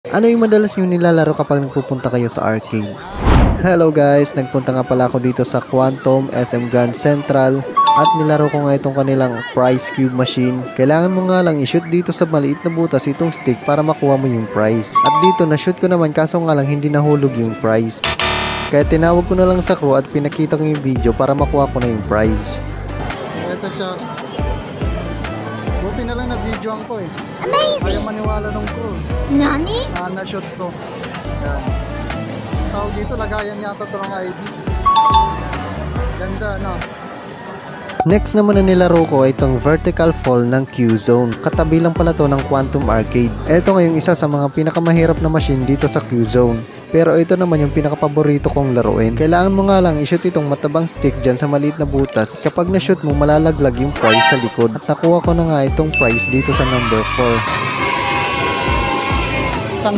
Ano yung madalas nyo nilalaro kapag nagpupunta kayo sa arcade? Hello guys, nagpunta nga pala ako dito sa Quantum SM Grand Central at nilaro ko nga itong kanilang prize cube machine. Kailangan mo nga lang i-shoot dito sa maliit na butas itong stick para makuha mo yung prize. At dito na-shoot ko naman kaso nga lang hindi nahulog yung prize. Kaya tinawag ko na lang sa crew at pinakita ko yung video para makuha ko na yung prize. Ito siya. Buti na lang na-videoan ko eh. Amazing! Ayaw maniwala ng crew. Nani? Na-shoot ko. Yan. Tawag dito, lagayan yata ito ng ID. Ganda, no? Next naman na nilaro ko ay itong vertical fall ng Q-Zone. Katabi lang pala to ng Quantum Arcade. Ito nga yung isa sa mga pinakamahirap na machine dito sa Q-Zone. Pero ito naman yung pinakapaborito kong laruin. Kailangan mo nga lang i-shoot itong matabang stick dyan sa maliit na butas. Kapag na-shoot mo, malalaglag yung prize sa likod. At nakuha ko na nga itong prize dito sa number 4.